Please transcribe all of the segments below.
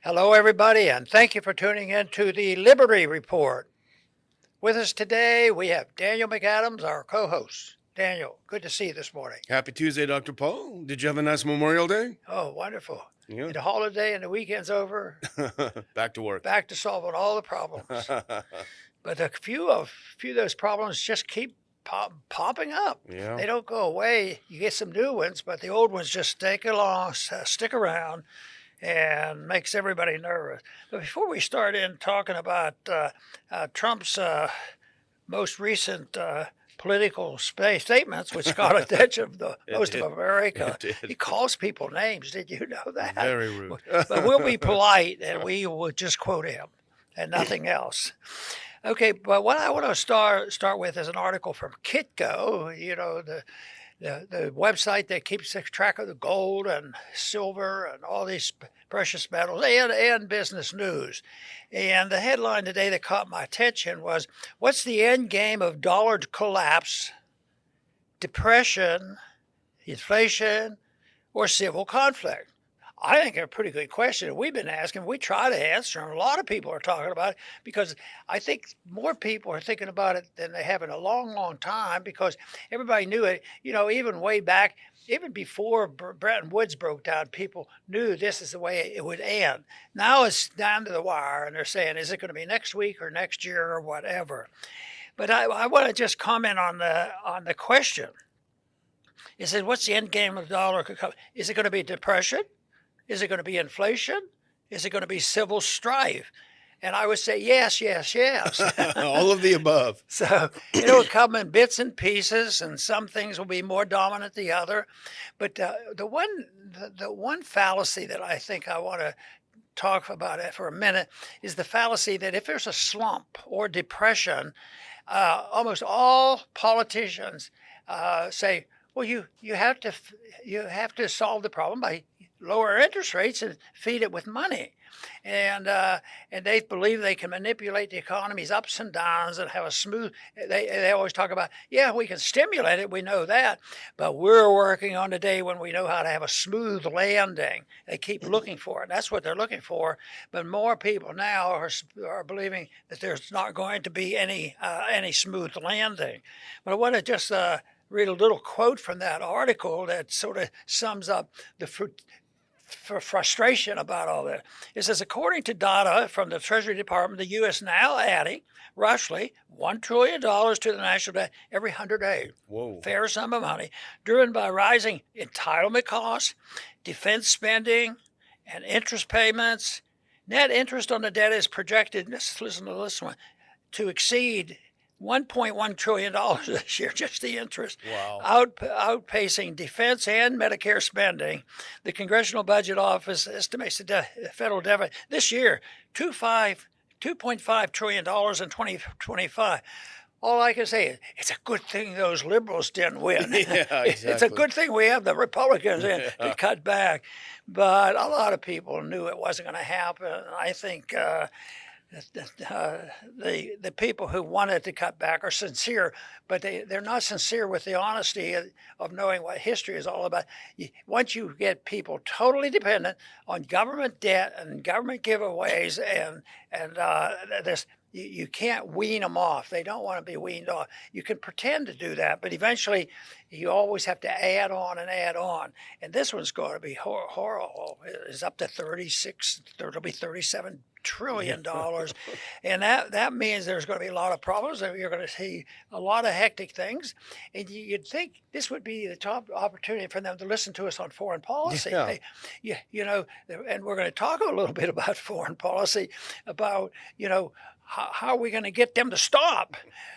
Hello, everybody, and thank you for tuning in to the Liberty Report. With us today, we have Daniel McAdams, our co-host. Daniel, good to see you this morning. Happy Tuesday, Dr. Paul. Did you have a nice Memorial Day? Oh, wonderful. Yeah. The holiday and the weekend's over. Back to work. Back to solving all the problems. But a few of those problems just keep popping up. Yeah. They don't go away. You get some new ones, but the old ones just stick around, and makes everybody nervous. But before we start in talking about Trump's most recent political statements, which got attention of most of America, he calls people names. Did you know that? Very rude. But we'll be polite, and we will just quote him and nothing else. Okay, but what I want to start with is an article from Kitco, the website that keeps track of the gold and silver and all these precious metals and business news. And the headline today that caught my attention was, what's the end game of dollar collapse, depression, inflation, or civil conflict? I think a pretty good question. We've been asking, we try to answer, and a lot of people are talking about it because I think more people are thinking about it than they have in a long, long time because everybody knew it, even way back, even before Bretton Woods broke down, people knew this is the way it would end. Now it's down to the wire, and they're saying, is it going to be next week or next year or whatever? But I want to just comment on the question. It says, what's the end game of the dollar? Is it going to be depression? Is it going to be inflation? Is it going to be civil strife? And I would say yes, yes, yes. All of the above. So it'll come in bits and pieces, and some things will be more dominant than the other. But the one fallacy that I think I want to talk about it for a minute is the fallacy that if there's a slump or depression, almost all politicians say, well, you have to solve the problem by lower interest rates and feed it with money. And they believe they can manipulate the economy's ups and downs and have a smooth, they always talk about, yeah, we can stimulate it, we know that, but we're working on the day when we know how to have a smooth landing. They keep looking for it. That's what they're looking for. But more people now are believing that there's not going to be any smooth landing. But I want to just read a little quote from that article that sort of sums up the frustration about all this. It says, according to data from the Treasury Department, the U.S. now adding roughly $1 trillion to the national debt every 100 days. Whoa. Fair sum of money, driven by rising entitlement costs, defense spending, and interest payments. Net interest on the debt is projected, let's listen to this one, to exceed $1.1 trillion this year, just the interest. Wow. Outpacing defense and Medicare spending. The Congressional Budget Office estimates the federal deficit this year, $2.5 trillion in 2025. All I can say is it's a good thing those liberals didn't win. Yeah, exactly. It's a good thing we have the Republicans in to cut back. But a lot of people knew it wasn't going to happen. I think the people who wanted to cut back are sincere, but they're not sincere with the honesty of knowing what history is all about. Once you get people totally dependent on government debt and government giveaways and this, you can't wean them off. They don't want to be weaned off. You can pretend to do that, but eventually you always have to add on and add on. And this one's going to be horrible. It's up to 36, it'll be $37 trillion. And that means there's going to be a lot of problems. You're going to see a lot of hectic things. And you'd think this would be the top opportunity for them to listen to us on foreign policy. Yeah. And we're going to talk a little bit about foreign policy, about, how are we going to get them to stop?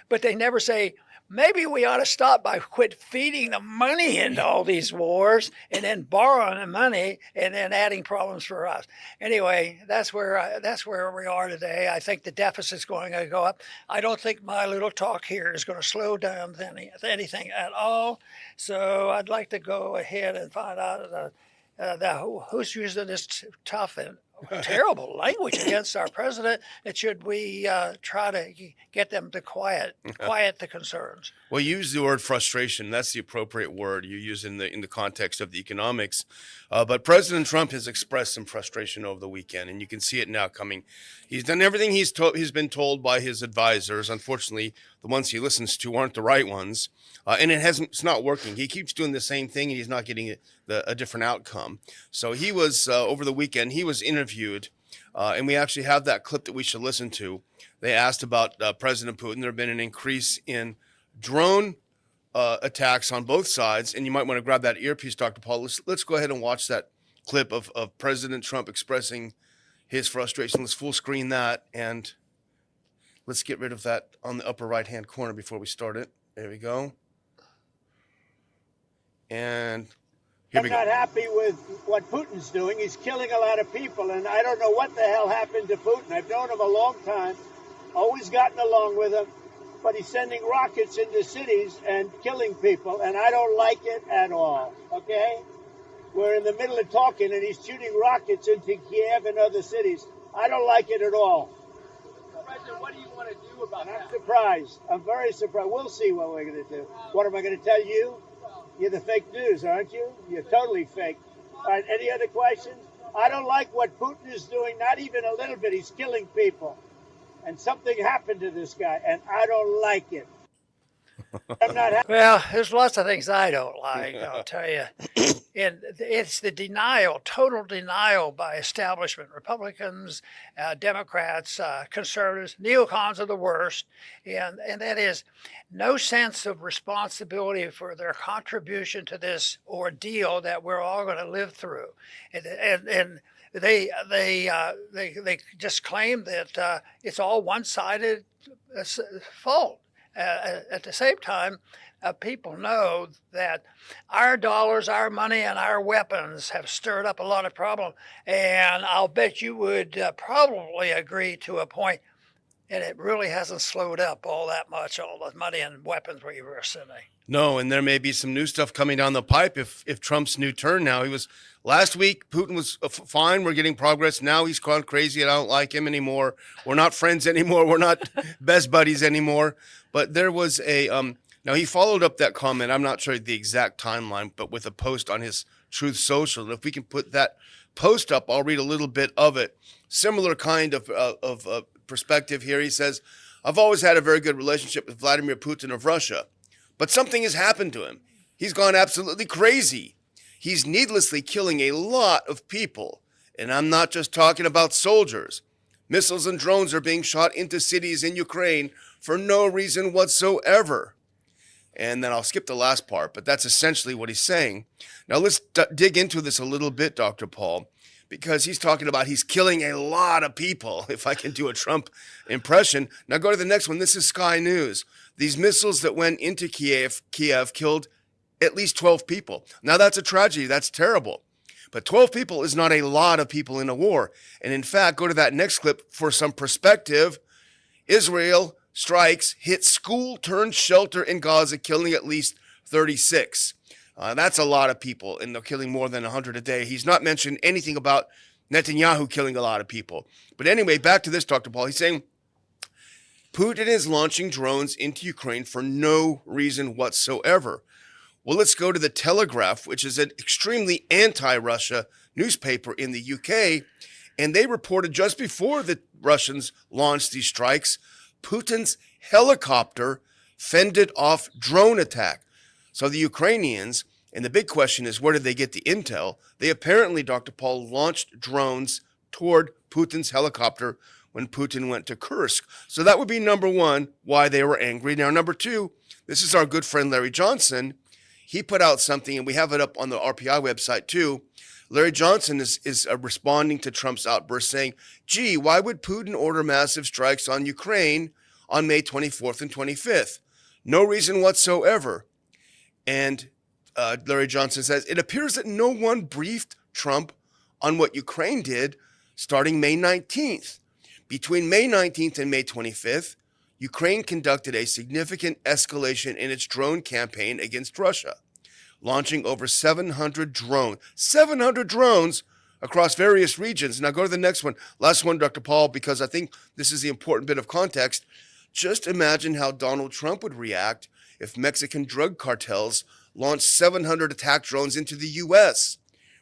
But they never say, maybe we ought to stop by quit feeding the money into all these wars and then borrowing the money and then adding problems for us. Anyway, that's where we are today. I think the deficit's going to go up. I don't think my little talk here is going to slow down anything at all. So I'd like to go ahead and find out who's using this tough and terrible language against our president, and should we try to get them to quiet the concerns? Well, you use the word frustration. That's the appropriate word you use in the context of the economics. But President Trump has expressed some frustration over the weekend, and you can see it now coming. He's done everything he's been told by his advisors. Unfortunately, the ones he listens to aren't the right ones, and it's not working. He keeps doing the same thing, and he's not getting a different outcome. So he was over the weekend. He was interviewed, and we actually have that clip that we should listen to. They asked about President Putin. There have been an increase in drone attacks on both sides, and you might want to grab that earpiece, Dr. Paul. Let's go ahead and watch that clip of President Trump expressing his frustration. Let's full screen that, and let's get rid of that on the upper right-hand corner before we start it. There we go. And here we go. I'm not happy with what Putin's doing. He's killing a lot of people, and I don't know what the hell happened to Putin. I've known him a long time, always gotten along with him, but he's sending rockets into cities and killing people, and I don't like it at all, okay? We're in the middle of talking, and he's shooting rockets into Kiev and other cities. I don't like it at all. President, what do you want to do about that? I'm surprised. I'm very surprised. We'll see what we're going to do. What am I going to tell you? You're the fake news, aren't you? You're totally fake. All right, any other questions? I don't like what Putin is doing, not even a little bit. He's killing people. And something happened to this guy, and I don't like it. I'm not happy. Well, there's lots of things I don't like, I'll tell you. And it's the denial, total denial by establishment, Republicans, Democrats, conservatives, neocons are the worst. And that is no sense of responsibility for their contribution to this ordeal that we're all going to live through. And they just claim that it's all one-sided fault. At the same time, people know that our dollars, our money, and our weapons have stirred up a lot of problems. And I'll bet you would probably agree to a point, and it really hasn't slowed up all that much, all the money and weapons we were sending. No, and there may be some new stuff coming down the pipe if Trump's new turn now. Last week, Putin was fine. We're getting progress. Now he's gone crazy and I don't like him anymore. We're not friends anymore. We're not best buddies anymore. But there was now he followed up that comment. I'm not sure the exact timeline, but with a post on his Truth Social. And if we can put that post up, I'll read a little bit of it. Similar kind of perspective here. He says, I've always had a very good relationship with Vladimir Putin of Russia. But something has happened to him. He's gone absolutely crazy. He's needlessly killing a lot of people. And I'm not just talking about soldiers. Missiles and drones are being shot into cities in Ukraine for no reason whatsoever. And then I'll skip the last part, but that's essentially what he's saying. Now let's dig into this a little bit, Dr. Paul, because he's talking about he's killing a lot of people, if I can do a Trump impression. Now go to the next one. This is Sky News. These missiles that went into Kiev killed at least 12 people. Now that's a tragedy. That's terrible. But 12 people is not a lot of people in a war. And in fact, go to that next clip for some perspective. Israel strikes hit school turned shelter in Gaza, killing at least 36. That's a lot of people, and they're killing more than 100 a day. He's not mentioned anything about Netanyahu killing a lot of people. But anyway, back to this, Dr. Paul. He's saying Putin is launching drones into Ukraine for no reason whatsoever. Well, let's go to the Telegraph, which is an extremely anti-Russia newspaper in the UK, and they reported just before the Russians launched these strikes, Putin's helicopter fended off drone attack. So the Ukrainians, and the big question is, where did they get the intel? They apparently, Dr. Paul, launched drones toward Putin's helicopter when Putin went to Kursk. So that would be number one, why they were angry. Now, number two, this is our good friend Larry Johnson. He put out something, and we have it up on the RPI website too. Larry Johnson is responding to Trump's outburst saying, gee, why would Putin order massive strikes on Ukraine on May 24th and 25th? No reason whatsoever. And Larry Johnson says, it appears that no one briefed Trump on what Ukraine did starting May 19th. Between May 19th and May 25th, Ukraine conducted a significant escalation in its drone campaign against Russia, launching over 700 drones across various regions. Now go to the next one. Last one, Dr. Paul, because I think this is the important bit of context. Just imagine how Donald Trump would react if Mexican drug cartels launched 700 attack drones into the U.S.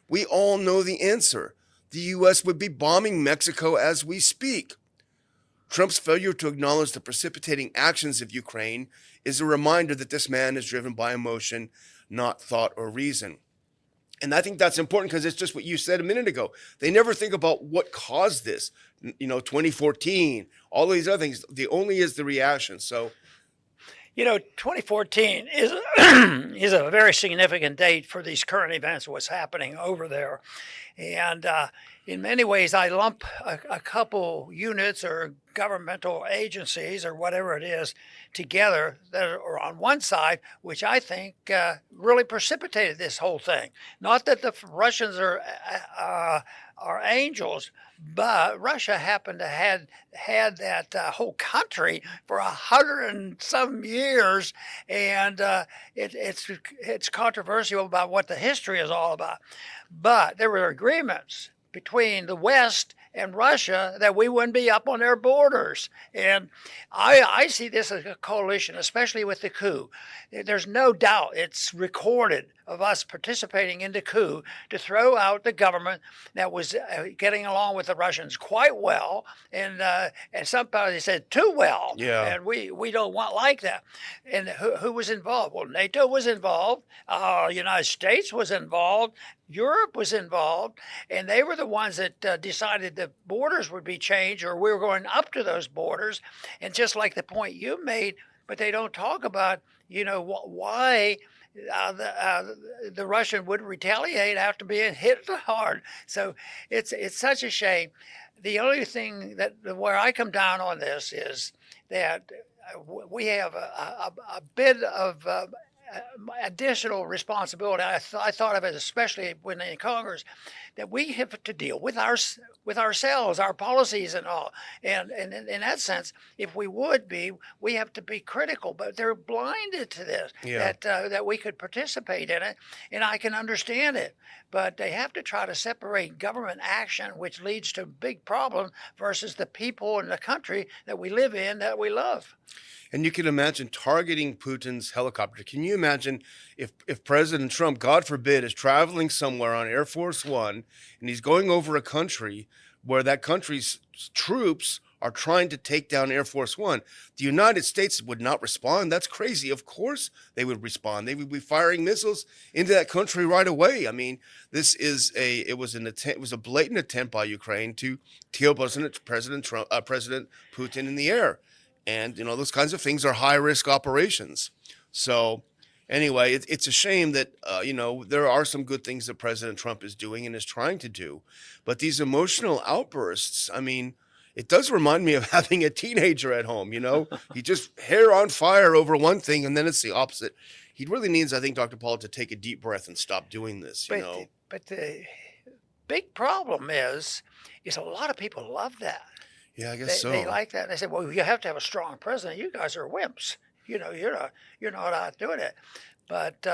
We all know the answer. The U.S. would be bombing Mexico as we speak. Trump's failure to acknowledge the precipitating actions of Ukraine is a reminder that this man is driven by emotion, not thought or reason. And I think that's important because it's just what you said a minute ago. They never think about what caused this. 2014, all these other things. The only is the reaction. So, 2014 is is a very significant date for these current events, what's happening over there. And in many ways, I lump a couple units or governmental agencies or whatever it is together that are on one side, which I think really precipitated this whole thing. Not that the Russians are angels, but Russia happened to had that whole country for 100 and some years, and it's controversial about what the history is all about. But there were agreements between the West and Russia that we wouldn't be up on their borders. And I see this as a coalition, especially with the coup. There's no doubt it's recorded of us participating in the coup to throw out the government that was getting along with the Russians quite well, and somebody said too well. Yeah. And we don't want like that. And who was involved? Well, NATO was involved. United States was involved. Europe was involved, and they were the ones that decided the borders would be changed, or we were going up to those borders. And just like the point you made, but they don't talk about, why the Russian would retaliate after being hit hard. So it's such a shame. The only thing where I come down on this is that we have a bit of additional responsibility. I thought of it, especially when in Congress, that we have to deal with ourselves, our policies and all. And in that sense, if we have to be critical. But they're blinded to this, that we could participate in it, and I can understand it. But they have to try to separate government action, which leads to big problems, versus the people in the country that we live in, that we love. And you can imagine targeting Putin's helicopter. Can you imagine if President Trump, God forbid, is traveling somewhere on Air Force One and he's going over a country where that country's troops are trying to take down Air Force One? The United States would not respond. That's crazy. Of course they would respond. They would be firing missiles into that country right away. I mean, it was a blatant attempt by Ukraine to kill President Putin in the air. And, those kinds of things are high-risk operations. So, anyway, it's a shame that, there are some good things that President Trump is doing and is trying to do. But these emotional outbursts, I mean, it does remind me of having a teenager at home, He just hair on fire over one thing, and then it's the opposite. He really needs, I think, Dr. Paul, to take a deep breath and stop doing this, But the big problem is a lot of people love that. Yeah, I guess so. They like that. They say, well, you have to have a strong president. You guys are wimps. You're not out doing it. But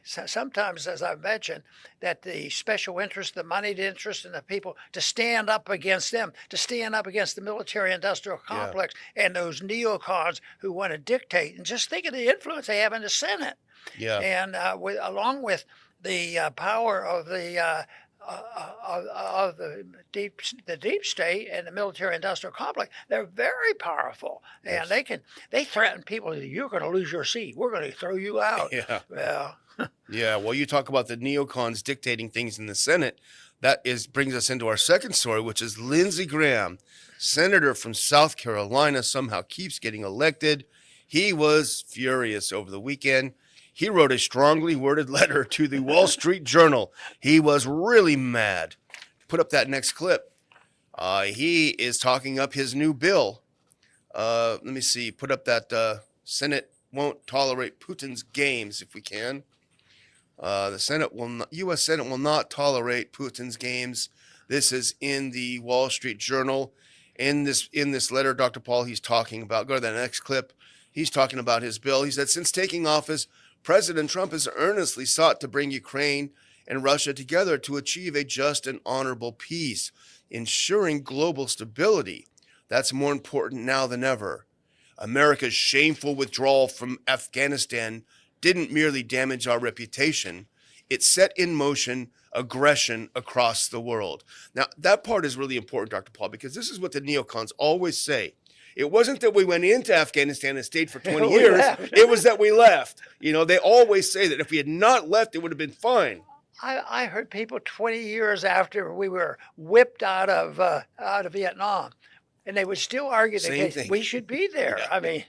sometimes, as I've mentioned, that the special interest, the moneyed interest, and the people to stand up against them, to stand up against the military-industrial complex and those neocons who want to dictate. And just think of the influence they have in the Senate. Yeah. And along with the power of the deep state and the military-industrial complex, they're very powerful, and they threaten people. You're going to lose your seat. We're going to throw you out. Yeah. Well, yeah. Well, you talk about the neocons dictating things in the Senate. That brings us into our second story, which is Lindsey Graham, senator from South Carolina, somehow keeps getting elected. He was furious over the weekend. He wrote a strongly worded letter to the Wall Street Journal. He was really mad. Put up that next clip. He is talking up his new bill. Let me see. Put up that Senate won't tolerate Putin's games, if we can. The U.S. Senate will not tolerate Putin's games. This is in the Wall Street Journal. In this letter, Dr. Paul, he's talking about, go to that next clip. He's talking about his bill. He said, since taking office, President Trump has earnestly sought to bring Ukraine and Russia together to achieve a just and honorable peace, ensuring global stability. That's more important now than ever. America's shameful withdrawal from Afghanistan didn't merely damage our reputation, it set in motion aggression across the world. Now, that part is really important, Dr. Paul, because this is what the neocons always say. It wasn't that we went into Afghanistan and stayed for 20 We years. left. It was that we left. You know, they always say that if we had not left, it would have been fine. I heard people 20 years after we were whipped out of Vietnam, and they would still argue Same that thing. we should be there. Yeah. I mean,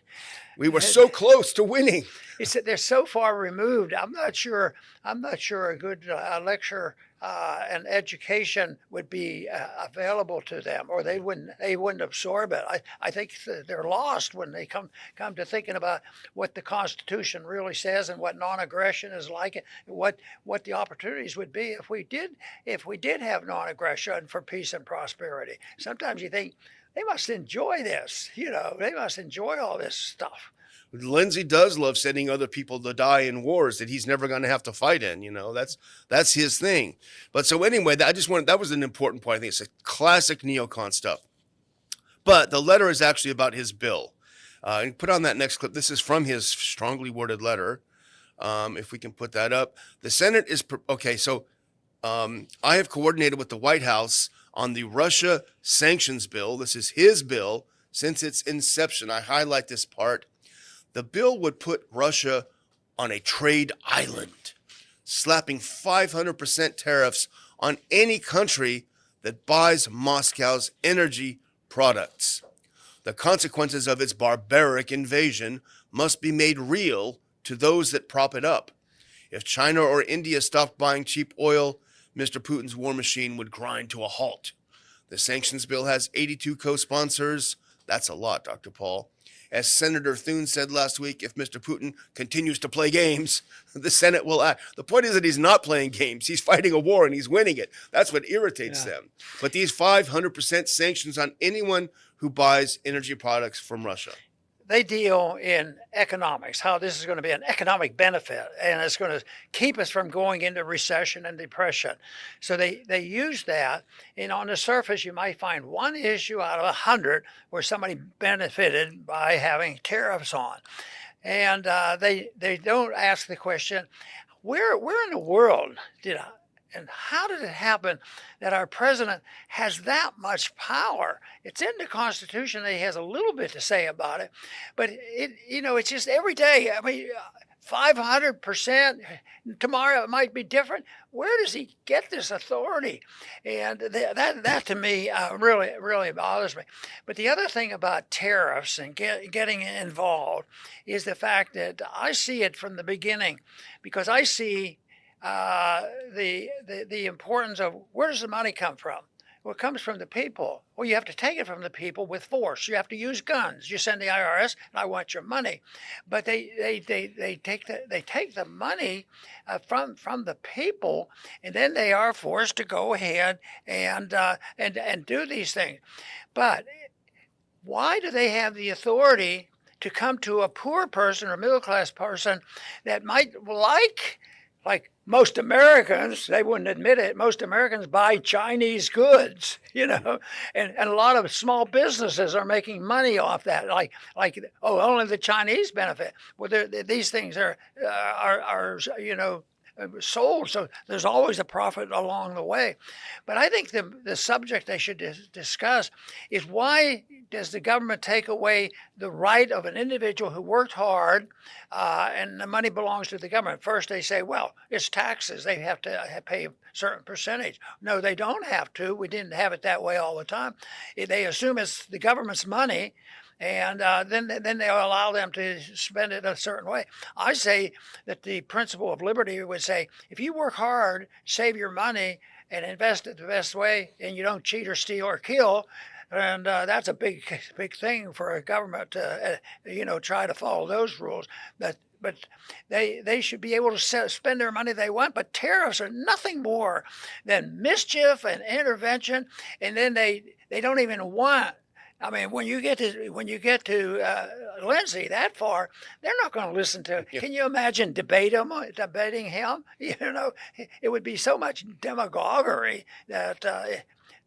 We were so close to winning. it's that they're so far removed. I'm not sure a good lecture and education would be available to them, or they wouldn't absorb it. I think they're lost when they come to thinking about what the Constitution really says and what non-aggression is like, and what the opportunities would be if we did have non-aggression for peace and prosperity. Sometimes you think they must enjoy this, they must enjoy all this stuff. Lindsey does love sending other people to die in wars that he's never going to have to fight in. That's his thing. But so anyway, that was an important point. I think it's a classic neocon stuff. But the letter is actually about his bill. And put on that next clip. This is from his strongly worded letter. If we can put that up. The Senate is okay. So I have coordinated with the White House on the Russia sanctions bill. This is his bill since its inception. I highlight this part. The bill would put Russia on a trade island, slapping 500% tariffs on any country that buys Moscow's energy products. The consequences of its barbaric invasion must be made real to those that prop it up. If China or India stopped buying cheap oil, Mr. Putin's war machine would grind to a halt. The sanctions bill has 82 co-sponsors. That's a lot, Dr. Paul. As Senator Thune said last week, if Mr. Putin continues to play games, the Senate will act. The point is that he's not playing games. He's fighting a war and he's winning it. That's what irritates them. But these 500% sanctions on anyone who buys energy products from Russia. They deal in economics, how this is going to be an economic benefit, and it's going to keep us from going into recession and depression. So they use that, and on the surface, you might find one issue out of 100 where somebody benefited by having tariffs on. And they don't ask the question, where in the world and how did it happen that our president has that much power? It's in the Constitution that he has a little bit to say about it, but it's just every day. I mean, 500%. Tomorrow it might be different. Where does he get this authority? And that to me really bothers me. But the other thing about tariffs and getting involved is the fact that I see it from the beginning, because I see the importance of where does the money come from? Well, it comes from the people. Well, you have to take it from the people with force. You have to use guns. You send the IRS, and I want your money. But they take the money from the people, and then they are forced to go ahead and do these things. But why do they have the authority to come to a poor person or middle class person that might like most Americans, they wouldn't admit it, most Americans buy Chinese goods, and a lot of small businesses are making money off that, only the Chinese benefit. Well, these things are sold, so there's always a profit along the way. But I think the subject they should discuss is, why does the government take away the right of an individual who worked hard and the money belongs to the government? First they say, well, it's taxes. They have to pay a certain percentage. No, they don't have to. We didn't have it that way all the time. They assume it's the government's money, and then they'll allow them to spend it a certain way. I say that the principle of liberty would say, if you work hard, save your money, and invest it the best way, and you don't cheat or steal or kill, and that's a big thing for a government to try to follow those rules. But they should be able to spend their money they want. But tariffs are nothing more than mischief and intervention, and then they don't even want I mean, when you get to Lindsey that far, they're not going to listen to. Yeah. Can you imagine debating him? You know, it would be so much demagoguery that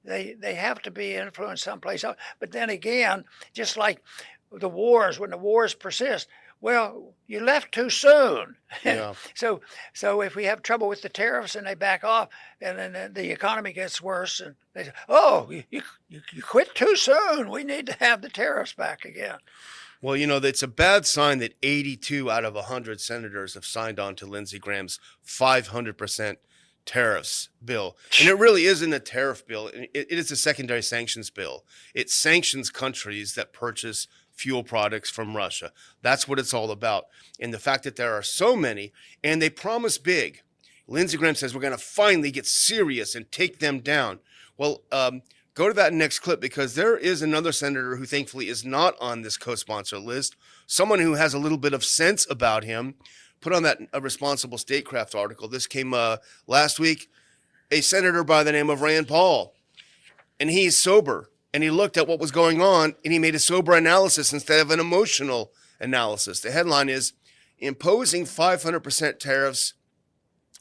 they have to be influenced someplace else. But then again, just like the wars, when the wars persist, well, you left too soon. Yeah. So if we have trouble with the tariffs and they back off, and then the economy gets worse, and they say, "Oh, you quit too soon. We need to have the tariffs back again." Well, you know, it's a bad sign that 82 out of 100 senators have signed on to Lindsey Graham's 500% tariffs bill. And it really isn't a tariff bill. It is a secondary sanctions bill. It sanctions countries that purchase fuel products from Russia. That's what it's all about. And the fact that there are so many, and they promise big. Lindsey Graham says we're going to finally get serious and take them down. Well, go to that next clip, because there is another senator who thankfully is not on this co-sponsor list, someone who has a little bit of sense about him. Put on that a responsible statecraft article. This came last week. A senator by the name of Rand Paul, and he's sober, and he looked at what was going on, and he made a sober analysis instead of an emotional analysis. The headline is, "Imposing 500% tariffs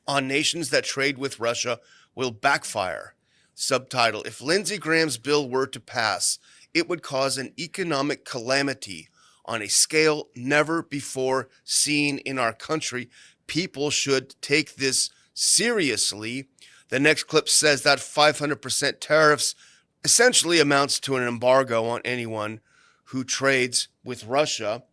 on nations that trade with Russia will backfire." Subtitle, "If Lindsey Graham's bill were to pass, it would cause an economic calamity on a scale never before seen in our country. People should take this seriously." The next clip says that 500% tariffs essentially amounts to an embargo on anyone who trades with Russia.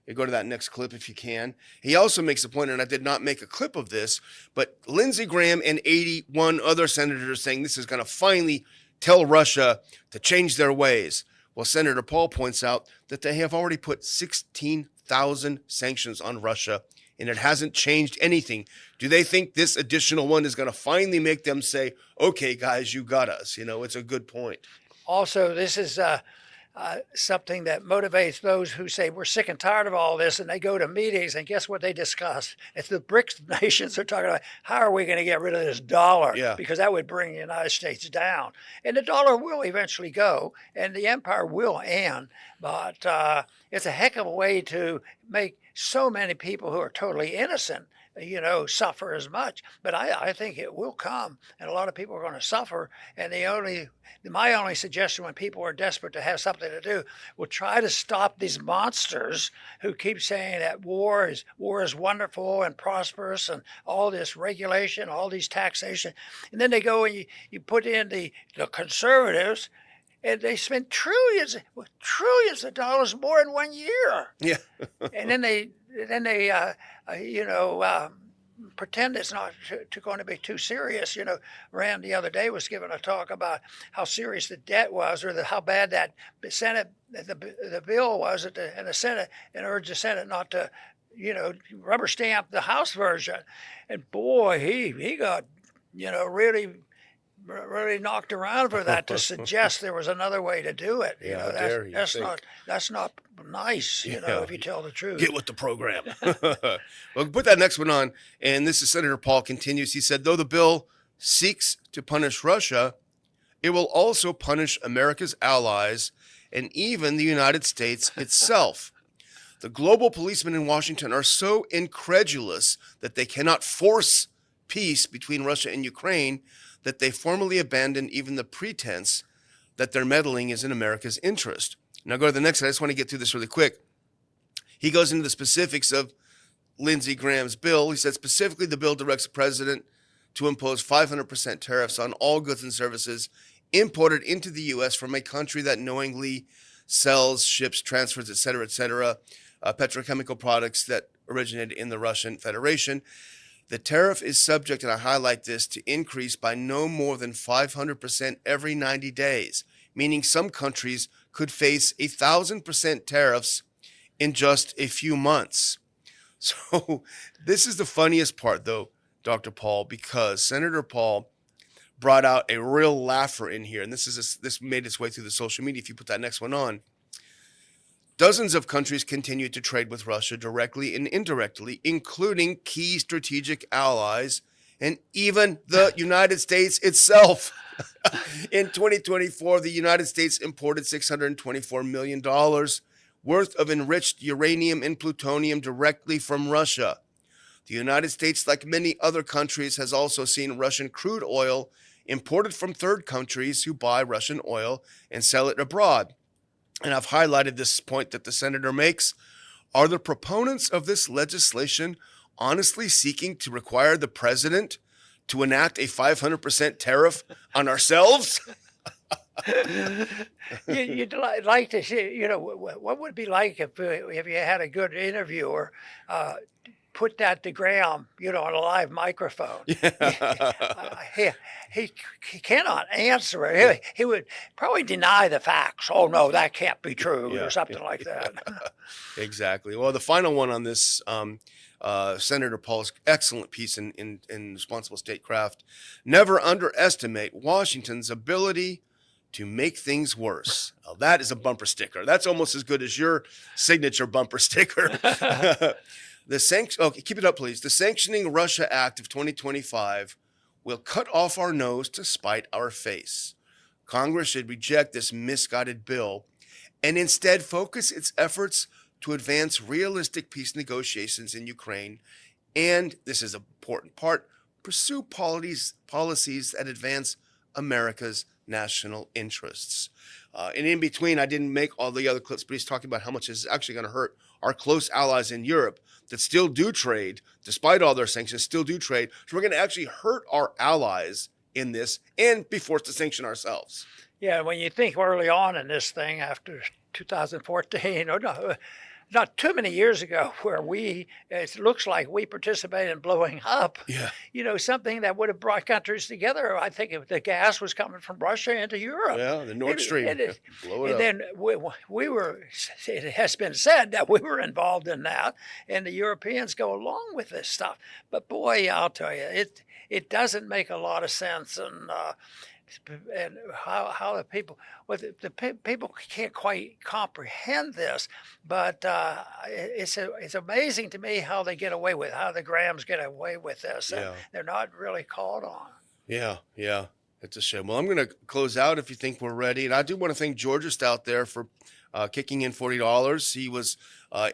You go to that next clip if you can. He also makes a point, and I did not make a clip of this, but Lindsey Graham and 81 other senators saying this is going to finally tell Russia to change their ways. Well, Senator Paul points out that they have already put 16,000 sanctions on Russia, and it hasn't changed anything. Do they think this additional one is going to finally make them say, "Okay, guys, you got us"? You know, it's a good point. Also, this is something that motivates those who say we're sick and tired of all this, and they go to meetings, and guess what they discuss? It's the BRICS nations are talking about, how are we going to get rid of this dollar? Yeah. Because that would bring the United States down. And the dollar will eventually go, and the empire will end. But it's a heck of a way to make so many people who are totally innocent, suffer as much. But I think it will come, and a lot of people are going to suffer. And my only suggestion when people are desperate to have something to do, will try to stop these monsters who keep saying that war is wonderful and prosperous, and all this regulation, all these taxation, and then they go and you put in the conservatives, and they spend trillions of dollars more in 1 year. Yeah. And then they pretend it's not going to be too serious. Rand the other day was giving a talk about how serious the debt was, or how bad that the bill was in the Senate, and urged the Senate not to, rubber stamp the House version. And boy, he got, really knocked around for that, to suggest there was another way to do it. That's not nice, if you tell the truth. Get with the program. Well, put that next one on. And this is Senator Paul continues. He said, though the bill seeks to punish Russia, it will also punish America's allies and even the United States itself. The global policemen in Washington are so incredulous that they cannot force peace between Russia and Ukraine that they formally abandon even the pretense that their meddling is in America's interest. Now go to the next slide. I just want to get through this really quick. He goes into the specifics of Lindsey Graham's bill. He said specifically the bill directs the president to impose 500% tariffs on all goods and services imported into the U.S. from a country that knowingly sells, ships, transfers, et cetera, petrochemical products that originated in the Russian Federation. The tariff is subject, and I highlight this, to increase by no more than 500% every 90 days, meaning some countries could face 1,000% tariffs in just a few months. So this is the funniest part, though, Dr. Paul, because Senator Paul brought out a real laugher in here, and this made its way through the social media. If you put that next one on. Dozens of countries continue to trade with Russia directly and indirectly, including key strategic allies and even the United States itself. In 2024, the United States imported $624 million worth of enriched uranium and plutonium directly from Russia. The United States, like many other countries, has also seen Russian crude oil imported from third countries who buy Russian oil and sell it abroad. And I've highlighted this point that the senator makes. Are the proponents of this legislation honestly seeking to require the president to enact a 500% tariff on ourselves? You'd like to see, what would it be like if you had a good interviewer put that to Graham, on a live microphone. He cannot answer it. He would probably deny the facts. Oh, no, that can't be true, or something like that. Exactly. Well, the final one on this, Senator Paul's excellent piece in Responsible Statecraft. Never underestimate Washington's ability to make things worse. Well, that is a bumper sticker. That's almost as good as your signature bumper sticker. Keep it up, please. The Sanctioning Russia Act of 2025 will cut off our nose to spite our face. Congress should reject this misguided bill and instead focus its efforts to advance realistic peace negotiations in Ukraine. And this is an important part, pursue policies that advance America's national interests. And in between, I didn't make all the other clips, but he's talking about how much this is actually going to hurt our close allies in Europe that still do trade, despite all their sanctions, still do trade. So we're going to actually hurt our allies in this and be forced to sanction ourselves. Yeah, when you think early on in this thing after 2014, or no, not too many years ago, where it looks like we participated in blowing up, something that would have brought countries together. I think if the gas was coming from Russia into Europe. Yeah, the Nord Stream. Blow it up. Then we were, it has been said that we were involved in that, and the Europeans go along with this stuff. But boy, I'll tell you, it doesn't make a lot of sense. And how the people, the people can't quite comprehend this, but it's amazing to me how they get away with, how the Grahams get away with this. And they're not really called on. Yeah. It's a shame. Well, I'm going to close out if you think we're ready. And I do want to thank Georgist out there for kicking in $40. He was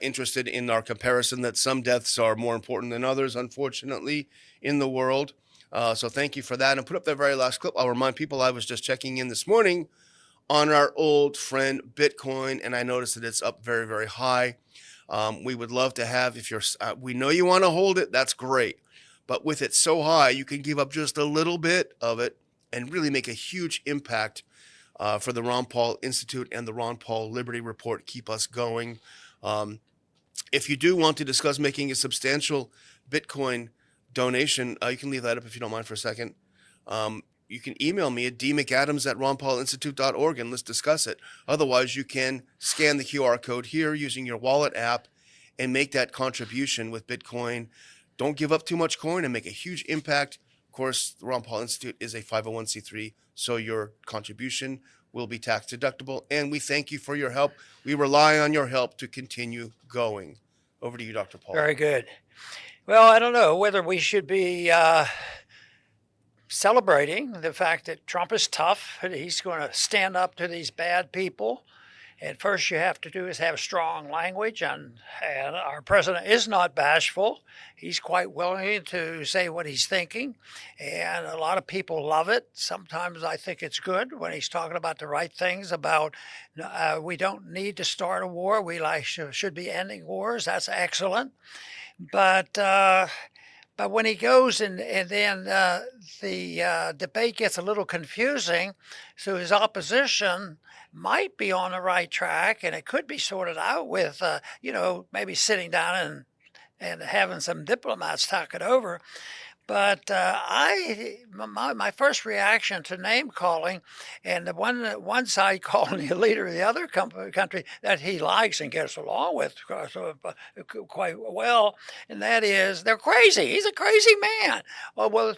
interested in our comparison that some deaths are more important than others, unfortunately, in the world. So thank you for that. And put up that very last clip. I'll remind people I was just checking in this morning on our old friend Bitcoin, and I noticed that it's up very, very high. We would love to have, if you're, we know you want to hold it, that's great. But with it so high, you can give up just a little bit of it and really make a huge impact for the Ron Paul Institute and the Ron Paul Liberty Report. Keep us going. If you do want to discuss making a substantial Bitcoin donation, you can leave that up if you don't mind for a second. You can email me at dmcadams@ronpaulinstitute.org and let's discuss it. Otherwise, you can scan the QR code here using your wallet app and make that contribution with Bitcoin. Don't give up too much coin and make a huge impact. Of course, the Ron Paul Institute is a 501c3, so your contribution will be tax deductible. And we thank you for your help. We rely on your help to continue going. Over to you, Dr. Paul. Very good. Well, I don't know whether we should be celebrating the fact that Trump is tough and he's going to stand up to these bad people. And first you have to do is have strong language, and our president is not bashful. He's quite willing to say what he's thinking, and a lot of people love it. Sometimes I think it's good when he's talking about the right things about we don't need to start a war. We should be ending wars. That's excellent. But when he goes and then the debate gets a little confusing, so his opposition might be on the right track, and it could be sorted out with, maybe sitting down and having some diplomats talk it over. But my first reaction to name calling, and the one side calling the leader of the other country that he likes and gets along with quite well, and that is they're crazy. He's a crazy man. Well,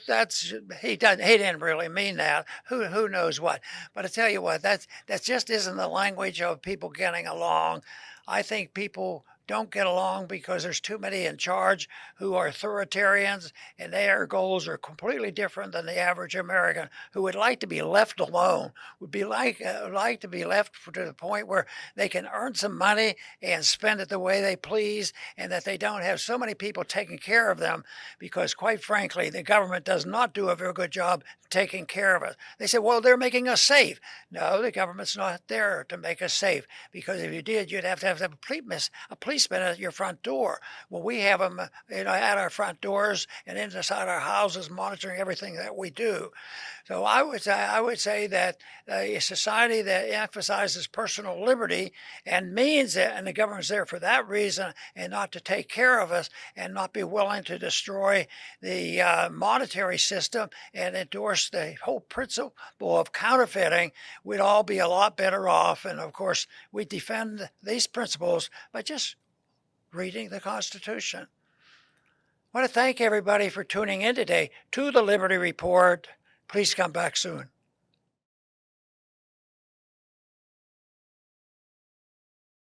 he didn't really mean that. Who knows what? But I tell you what, that just isn't the language of people getting along. I think people don't get along because there's too many in charge who are authoritarians, and their goals are completely different than the average American who would like to be left alone, would be like to be left to the point where they can earn some money and spend it the way they please, and that they don't have so many people taking care of them, because quite frankly, the government does not do a very good job taking care of us. They say, well, they're making us safe. No, the government's not there to make us safe, because if you did, you'd have to have a policeman at your front door. Well, we have them at our front doors and inside our houses, monitoring everything that we do. So I would say that a society that emphasizes personal liberty and means it, and the government's there for that reason, and not to take care of us, and not be willing to destroy the monetary system and endorse the whole principle of counterfeiting, we'd all be a lot better off. And of course, we defend these principles by just reading the Constitution. I want to thank everybody for tuning in today to the Liberty Report. Please come back soon.